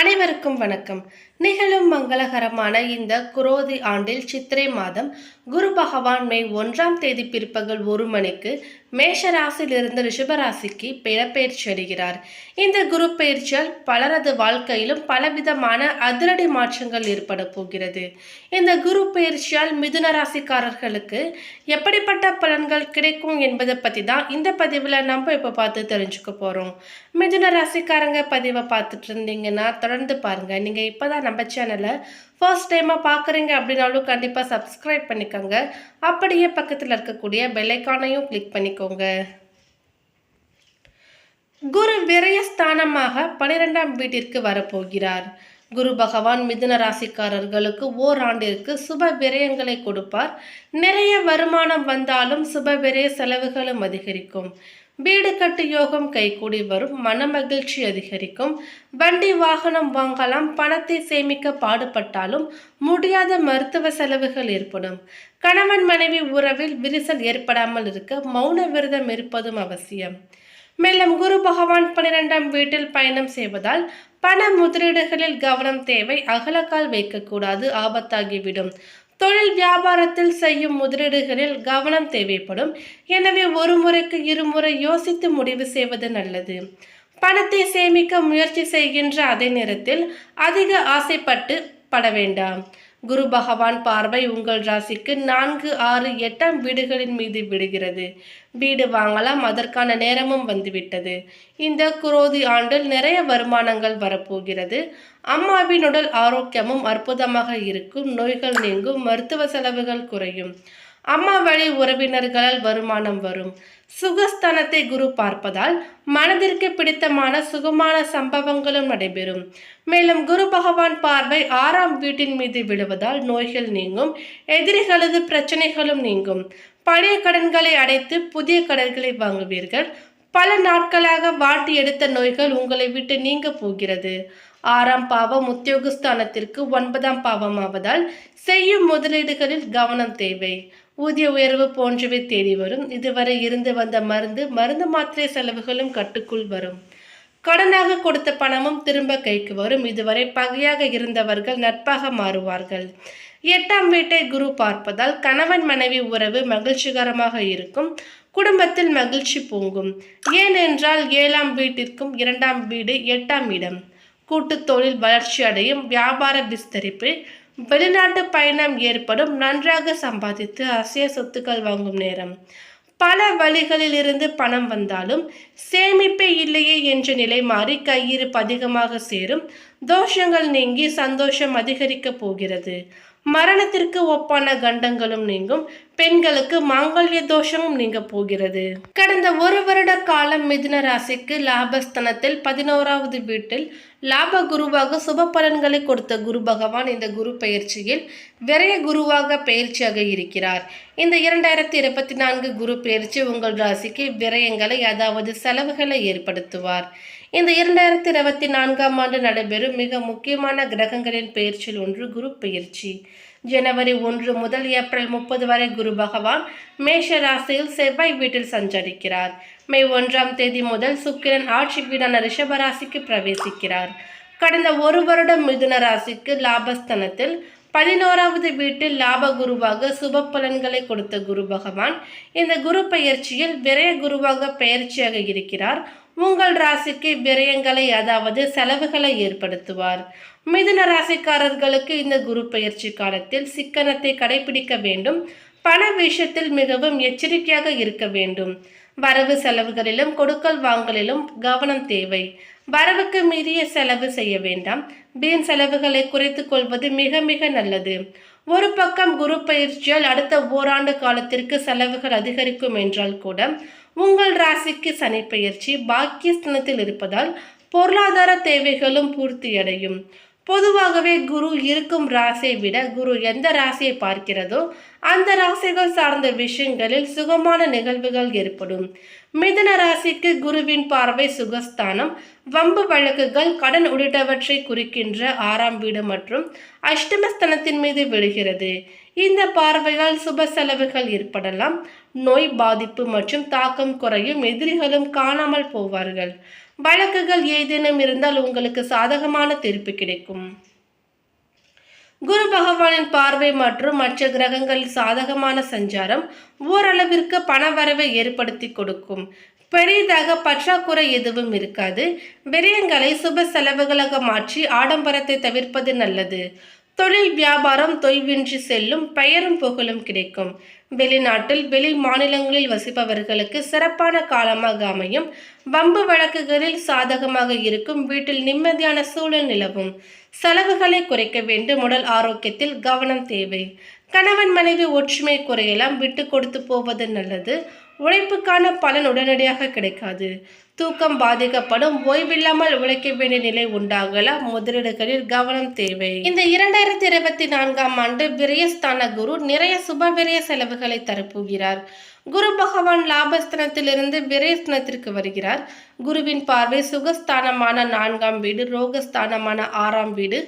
அனைவருக்கும் வணக்கம். நிகழும் மங்களகரமான இந்த குரோதி ஆண்டில் சித்திரை மாதம் குரு பகவான் மே 1ஆம் தேதி பிற்பகல் 1 மணிக்கு மேஷ ராசியிலிருந்து ரிஷபராசிக்கு இடப்பெயர்ச்சி அடைகிறார். இந்த குரு பெயர்ச்சியால் பலரது வாழ்க்கையிலும் பலவிதமான அதிரடி மாற்றங்கள் ஏற்பட போகிறது. இந்த குரு பெயர்ச்சியால் மிதுன ராசிக்காரர்களுக்கு எப்படிப்பட்ட பலன்கள் கிடைக்கும் என்பதை பற்றி தான் இந்த பதிவில் நம்ம இப்போ பார்த்து தெரிஞ்சுக்க போகிறோம். மிதுன ராசிக்காரங்க பதிவை பார்த்துட்டு இருந்தீங்கன்னா தொடர்ந்து பாருங்க. நீங்க இப்பதான் நம்ம சேனலை ஃபர்ஸ்ட் டைமா பார்க்குறீங்க அப்படின்னாலும் கண்டிப்பா சப்ஸ்கிரைப் பண்ணிக்கோங்க. அப்படியே பக்கத்தில் இருக்கக்கூடிய பெல் ஐகானையும் கிளிக் பண்ணிக்கோங்க. குரு விரயஸ்தானமாக 12ஆம் வீட்டிற்கு வரப்போகிறார். குரு பகவான் மிதுன ராசிக்காரர்களுக்கு ஓராண்டிற்கு சுப விரயங்களை கொடுப்பார். நிறைய வருமானம் வந்தாலும் சுப விரய செலவுகளும் அதிகரிக்கும். வீடு கட்டு யோகம் கைகூடி வரும். மன மகிழ்ச்சி அதிகரிக்கும். வண்டி வாகனம் வாங்கலாம். பணத்தை சேமிக்க பாடுபட்டாலும் முடியாத மருத்துவ செலவுகள் ஏற்படும். கணவன் மனைவி உறவில் விரிசல் ஏற்படாமல் இருக்க மௌன விரதம் இருப்பதும் அவசியம். மேலும் குரு பகவான் 12ஆம் வீட்டில் பயணம் செய்வதால் பண முதலீடுகளில் கவனம் தேவை. அகலக்கால் வைக்கக்கூடாது, ஆபத்தாகிவிடும். தொழில் வியாபாரத்தில் செய்யும் முதலீடுகளில் கவனம் தேவைப்படும். எனவே ஒரு முறைக்கு இருமுறை யோசித்து முடிவு செய்வது நல்லது. பணத்தை சேமிக்க முயற்சி செய்கின்ற அதே நேரத்தில் அதிக ஆசைப்பட்டு பட வேண்டாம். குரு பகவான் பார்வை உங்கள் ராசிக்கு 4, 6, 8ஆம் வீடுகளின் மீது விடுகிறது. வீடு வாங்கலாம். அதற்கான நேரமும் வந்துவிட்டது. இந்த குரோதி ஆண்டில் நிறைய வருமானங்கள் வரப்போகிறது. அம்மாவின் உடல் ஆரோக்கியமும் அற்புதமாக இருக்கும். நோய்கள் நீங்கும். மருத்துவ செலவுகள் குறையும். அம்மா வழி உறவினர்களால் வருமானம் வரும். சுகஸ்தானத்தை குரு பார்ப்பதால் மனதிற்கு பிடித்தமான சுகமான சம்பவங்களும் நடைபெறும். மேலும் குரு பகவான் பார்வை 6ஆம் வீட்டின் மீது விழுவதால் நோய்கள் நீங்கும். எதிரிகளது பிரச்சனைகளும் நீங்கும். பழைய கடன்களை அடைத்து புதிய கடன்களை வாங்குவீர்கள். பல நாட்களாக வாட்டி எடுத்த நோய்கள் உங்களை விட்டு நீங்க போகிறது. 6ஆம் பாவம் உத்தியோகஸ்தானத்திற்கு 9ஆம் பாவமாவதால் செய்யும் முதலீடுகளில் கவனம் தேவை. ஊதிய உயர்வு போன்றவை தேடி வரும். இதுவரை இருந்து வந்த மருந்து மாத்திரை செலவுகளும் கட்டுக்குள் வரும். கடனாக கொடுத்த பணமும் திரும்ப கைக்கு வரும். இதுவரை பகையாக இருந்தவர்கள் நட்பாக மாறுவார்கள். 8ஆம் வீட்டை குரு பார்ப்பதால் கணவன் மனைவி உறவு மகிழ்ச்சிகரமாக இருக்கும். குடும்பத்தில் மகிழ்ச்சி பொங்கும். ஏனென்றால் 7ஆம் வீட்டிற்கும் 2ஆம் வீடு 8ஆம் இடம். கூட்டு தொழில் வளர்ச்சி அடையும். வியாபார விஸ்தரிப்பு. வெளிநாட்டு பயணம் ஏற்படும். நன்றாக சம்பாதித்து அசைய சொத்துக்கள் வாங்கும் நேரம். பல வழிகளில் இருந்து பணம் வந்தாலும் சேமிப்பே இல்லையே என்ற நிலை மாறி கையிருப்பு அதிகமாக சேரும். தோஷங்கள் நீங்கி சந்தோஷம் அதிகரிக்க போகிறது. மரணத்திற்கு ஒப்பான கண்டங்களும் நீங்கும். பெண்களுக்கு மாங்கல்ய தோஷமும் நீங்க போகிறது. கடந்த 1 வருட காலம் மிதுன ராசிக்கு லாபஸ்தானத்தில் 11ஆவது வீட்டில் லாப குருவாக சுப பலன்களை கொடுத்த குரு பகவான் இந்த குரு பெயர்ச்சியில் விரய குருவாக பெயர்ச்சியாக இருக்கிறார். இந்த 2024 குரு பெயர்ச்சி உங்கள் ராசிக்கு விரயங்களை, அதாவது செலவுகளை ஏற்படுத்துவார். இந்த 2024ஆம் ஆண்டு நடைபெறும் மிக முக்கியமான கிரகங்களின் பெயர்ச்சியில் ஒன்று குரு பெயர்ச்சி. ஜனவரி 1 முதல் ஏப்ரல் 30 வரை குரு பகவான் மேஷ ராசியில் செவ்வாய் வீட்டில் சஞ்சரிக்கிறார். மே 1ஆம் தேதி முதல் சுக்கிரன் ஆட்சி வீடான ரிஷபராசிக்கு பிரவேசிக்கிறார். கடந்த 1 வருடம் மிதுன ராசிக்கு லாபஸ்தானத்தில் 11ஆவது வீட்டில் லாப குருவாக சுப பலன்களை கொடுத்த குரு பகவான் இந்த குரு பெயர்ச்சியில் விரய குருவாக பெயர்ச்சியாக இருக்கிறார். உங்கள் ராசிக்கு விரயங்களை, அதாவது செலவுகளை ஏற்படுத்துவார். மிதுன ராசிக்காரர்களுக்கு இந்த குரு பெயர்ச்சி காலத்தில் சிக்கனத்தை கடைபிடிக்க வேண்டும். பண விஷயத்தில் மிகவும் எச்சரிக்கையாக இருக்க வேண்டும். வரவு செலவுகளிலும் கொடுக்கல் வாங்கலிலும் கவனம் தேவை. வரவுக்கு மீறிய செலவு செய்ய வேண்டாம். வீண் செலவுகளை குறைத்து கொள்வது மிக மிக நல்லது. ஒரு பக்கம் குரு பயிற்சியால் அடுத்த ஓராண்டு காலத்திற்கு செலவுகள் அதிகரிக்கும் என்றால் கூட உங்கள் ராசிக்கு சனி பெயர்ச்சி பாக்கியஸ்தானத்தில் இருப்பதால் பொருளாதார தேவைகளும் பூர்த்தியடையும். பொதுவாகவே குரு இருக்கும் ராசியை விட குரு எந்த ராசியை பார்க்கிறதோ அந்த ராசிகள் சார்ந்த விஷயங்களில் சுகமான நிகழ்வுகள் ஏற்படும். மிதுன ராசிக்கு குருவின் பார்வை சுகஸ்தானம், வம்பு வழக்குகள், கடன் உள்ளிட்டவற்றை குறிக்கின்ற 6ஆம் வீடு மற்றும் அஷ்டமஸ்தானத்தின் மீது விழுகிறது. இந்த பார்வையால் சுப செலவுகள் ஏற்படலாம். நோய் பாதிப்பு மற்றும் தாக்கம் குறையும். எதிரிகளும் காணாமல் போவார்கள். வழக்குகள் ஏதேனும் இருந்தால் உங்களுக்கு சாதகமான தீர்ப்பு கிடைக்கும். குரு பகவானின் பார்வை மற்றும் மற்ற கிரகங்களில் சாதகமான சஞ்சாரம் ஓரளவிற்கு பணவரவை ஏற்படுத்தி கொடுக்கும். பெரிதாக பற்றாக்குறை எதுவும் இருக்காது. விரயங்களை சுப செலவுகளாக மாற்றி ஆடம்பரத்தை தவிர்ப்பது நல்லது. தொழில் வியாபாரம் தொய்வின்றி செல்லும், பெயரும் புகழும் கிடைக்கும். வெளிநாட்டில் வெளி மாநிலங்களில் வசிப்பவர்களுக்கு சிறப்பான காலமாக அமையும். வம்பு வழக்குகளில் சாதகமாக இருக்கும். வீட்டில் நிம்மதியான சூழல் நிலவும். செலவுகளை குறைக்க வேண்டும். உடல் ஆரோக்கியத்தில் கவனம் தேவை. கணவன் மனைவி ஒற்றுமை குறையலாம். விட்டு கொடுத்து போவது நல்லது. உழைப்புக்கான பலன் உடனடியாக கிடைக்காது. தூக்கம் பாதிக்கப்படும். ஓய்வில்லாமல் உழைக்க வேண்டிய நிலை உண்டாகலாம். முதலீடுகளில் கவனம் தேவை. இந்த 2024ஆம் ஆண்டு விரயஸ்தான குரு நிறைய சுபவிரய செலவுகளை தரப்போகிறார். குரு பகவான் லாபஸ்தானத்திலிருந்து விரயஸ்தானத்திற்கு வருகிறார். குருவின் பார்வை சுகஸ்தானமான 4ஆம் வீடு, ரோகஸ்தானமான 6ஆம் வீடு,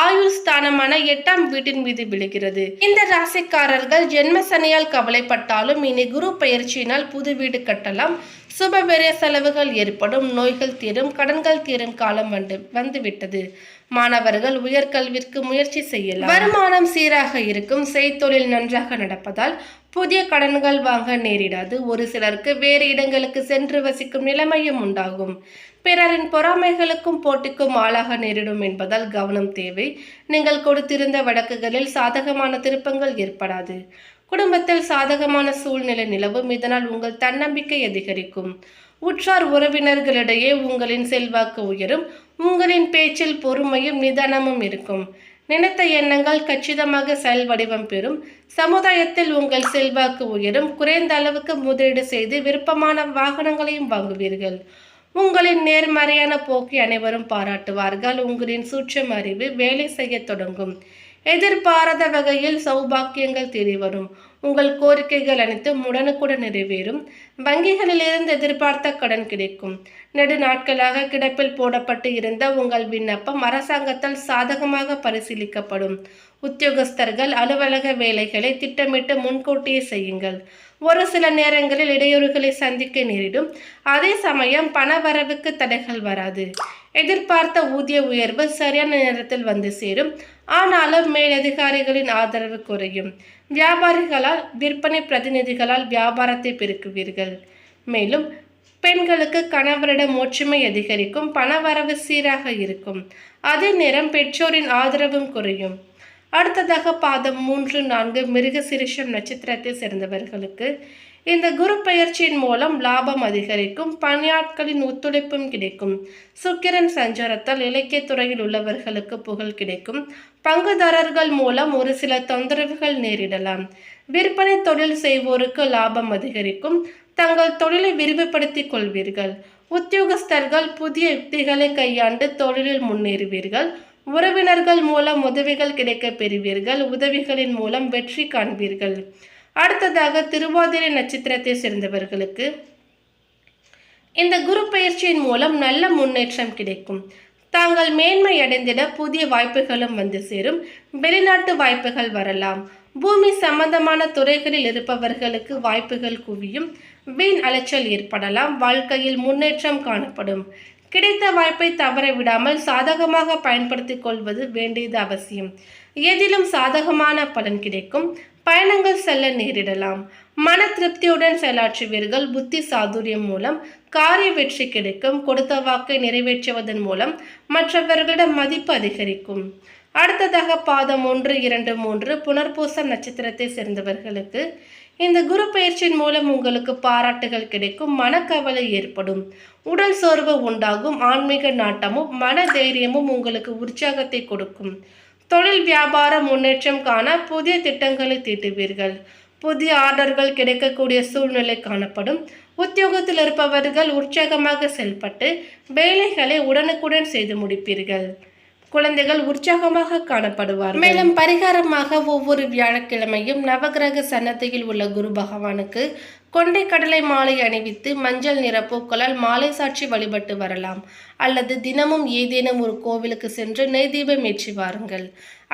ஆயுள் ஸ்தானமான 8ஆம் வீட்டின் மீது விழுகிறது. இந்த ராசிக்காரர்கள் ஜென்ம சனியால் கவலைப்பட்டாலும் இனி குரு பயிற்சியினால் புது வீடு கட்டலாம். சுபவிரய செலவுகள் ஏற்படும். நோய்கள் தீரும். கடன்கள் தீரும் காலம் வந்துவிட்டது. மாணவர்கள் உயர்கல்விற்கு முயற்சி செய்யலாம். வருமானம் சீராக இருக்கும். செய்தொழில் நன்றாக நடப்பதால் புதிய கடன்கள் வாங்க நேரிடாது. ஒரு சிலருக்கு வேறு இடங்களுக்கு சென்று வசிக்கும் நிலைமையும் உண்டாகும். பிறரின் பொறாமைகளுக்கும் போட்டிக்கும் ஆளாக நேரிடும் என்பதால் கவனம் தேவை. நீங்கள் கொடுத்திருந்த வழக்குகளில் சாதகமான திருப்பங்கள் ஏற்படாது. குடும்பத்தில் சாதகமான சூழ்நிலை நிலவும். இதனால் உங்கள் தன்னம்பிக்கை அதிகரிக்கும். உற்றார் உறவினர்களிடையே உங்களின் செல்வாக்கு உயரும். உங்களின் பேச்சில் பொறுமையும் நிதானமும் இருக்கும். நினைத்த எண்ணங்கள் கச்சிதமாக செயல் வடிவம் பெறும். சமுதாயத்தில் உங்கள் செல்வாக்கு உயரும். குறைந்த அளவுக்கு முதலீடு செய்து விருப்பமான வாகனங்களையும் வாங்குவீர்கள். உங்களின் நேர்மறையான போக்கை அனைவரும் பாராட்டுவார்கள். உங்களின் சூட்சம அறிவு வேலை செய்ய தொடங்கும். எதிர்பாராத வகையில் சௌபாக்கியங்கள் தேடி வரும். உங்கள் கோரிக்கைகள் அனைத்தும் உடனுக்குடன் நிறைவேறும். வங்கிகளிலிருந்து எதிர்பார்த்த கடன் கிடைக்கும். நெடு நாட்களாக கிடப்பில் போடப்பட்டு இருந்த உங்கள் விண்ணப்பம் அரசாங்கத்தால் சாதகமாக பரிசீலிக்கப்படும். உத்தியோகஸ்தர்கள் அலுவலக வேலைகளை திட்டமிட்டு முன்கூட்டியே செய்யுங்கள். ஒரு சில நேரங்களில் இடையூறுகளை சந்திக்க நேரிடும். அதே சமயம் பணவரவுக்கு தடைகள் வராது. எதிர்பார்த்த ஊதிய உயர்வு சரியான நேரத்தில் வந்து சேரும். ஆனாலும் மேலதிகாரிகளின் ஆதரவு குறையும். வியாபாரிகளால் விற்பனை பிரதிநிதிகளால் வியாபாரத்தை பெருக்குவீர்கள். மேலும் பெண்களுக்கு கணவரிடம் ஒற்றுமை அதிகரிக்கும். பணவரவு சீராக இருக்கும். அதே நேரம் பெற்றோரின் ஆதரவும் குறையும். அடுத்ததாக பாதம் 3, 4 மிருகசீரிஷம் நட்சத்திரத்தை சேர்ந்தவர்களுக்கு இந்த குரு பெயர்ச்சியின் மூலம் லாபம் அதிகரிக்கும். பணியாட்களின் ஒத்துழைப்பும் கிடைக்கும். சுக்கிரன் சஞ்சாரத்தால் இலக்கிய துறையில் உள்ளவர்களுக்கு புகழ் கிடைக்கும். பங்குதாரர்கள் மூலம் ஒரு சில தொந்தரவுகள் நேரிடலாம். விற்பனை தொழில் செய்வோருக்கு லாபம் அதிகரிக்கும். தங்கள் தொழிலை விரிவுபடுத்திக் கொள்வீர்கள். உத்தியோகஸ்தர்கள் புதிய யுக்திகளை கையாண்டு தொழிலில் முன்னேறுவீர்கள். உறவினர்கள் மூலம் உதவிகள் கிடைக்க பெறுவீர்கள். உதவிகளின் மூலம் வெற்றி காண்பீர்கள். அடுத்ததாக திருவாதிரை நட்சத்திரத்தை சேர்ந்தவர்களுக்கு இந்த குரு பயிற்சியின் மூலம் நல்ல முன்னேற்றம் கிடைக்கும். தாங்கள் மேன்மை அடைந்திட புதிய வாய்ப்புகளும் வந்து சேரும். வெளிநாட்டு வாய்ப்புகள் வரலாம். பூமி சம்பந்தமான துறைகளில் இருப்பவர்களுக்கு வாய்ப்புகள் குவியும். வீண் அலைச்சல் ஏற்படலாம். வாழ்க்கையில் முன்னேற்றம் காணப்படும். கிடைத்த வாய்ப்பை தவற விடாமல் சாதகமாக பயன்படுத்திக் கொள்வது வேண்டியது அவசியம். எதிலும் சாதகமான பலன் கிடைக்கும். பயணங்கள் செல்ல நேரிடலாம். மன திருப்தியுடன் செயலாற்றுவீர்கள். புத்தி சாதுரியம் மூலம் காரிய வெற்றி கிடைக்கும். கொடுத்த வாக்கை நிறைவேற்றுவதன் மூலம் மற்றவர்களிடம் மதிப்பு அதிகரிக்கும். அடுத்ததாக பாதம் 1, 2, 3 புனர்பூசம் நட்சத்திரத்தை சேர்ந்தவர்களுக்கு இந்த குரு பயிற்சியின் மூலம் உங்களுக்கு பாராட்டுகள் கிடைக்கும். மனக்கவலை ஏற்படும். உடல் சோர்வு உண்டாகும். ஆன்மீக நாட்டமும் மன தைரியமும் உங்களுக்கு உற்சாகத்தை கொடுக்கும். தொழில் வியாபார முன்னேற்றம் காண புதிய திட்டங்களை தீட்டுவீர்கள். புதிய ஆர்டர்கள் கிடைக்கக்கூடிய சூழ்நிலை காணப்படும். உத்தியோகத்தில் இருப்பவர்கள் உற்சாகமாக செயல்பட்டு வேலைகளை உடனுக்குடன் செய்து முடிப்பீர்கள். குழந்தைகள் உற்சாகமாக காணப்படுவார்கள். மேலும் பரிகாரமாக ஒவ்வொரு வியாழக்கிழமையும் நவகிரக சன்னதியில் உள்ள குரு பகவானுக்கு கொண்டை கடலை மாலை அணிவித்து மஞ்சள் நிற பூக்களால் மாலை சாட்சி வழிபட்டு வரலாம். அல்லது தினமும் ஏதேனும் ஒரு கோவிலுக்கு சென்று நெய் தீபம் ஏற்றி வாருங்கள்.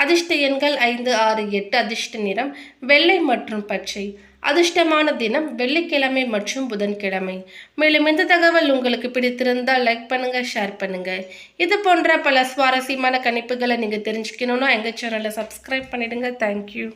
அதிர்ஷ்ட எண்கள் 5, 6, 8. அதிர்ஷ்ட நிறம் வெள்ளை மற்றும் பச்சை. அதிர்ஷ்டமான தினம் வெள்ளிக்கிழமை மற்றும் புதன்கிழமை. மேலும் இந்த தகவல் உங்களுக்கு பிடித்திருந்தால் லைக் பண்ணுங்க, ஷேர் பண்ணுங்க. இது போன்ற பல சுவாரஸ்யமான கணிப்புகளை நீங்க தெரிஞ்சுக்கணும்னா எங்க சேனலை சப்ஸ்கிரைப் பண்ணிடுங்க. தேங்க்யூ.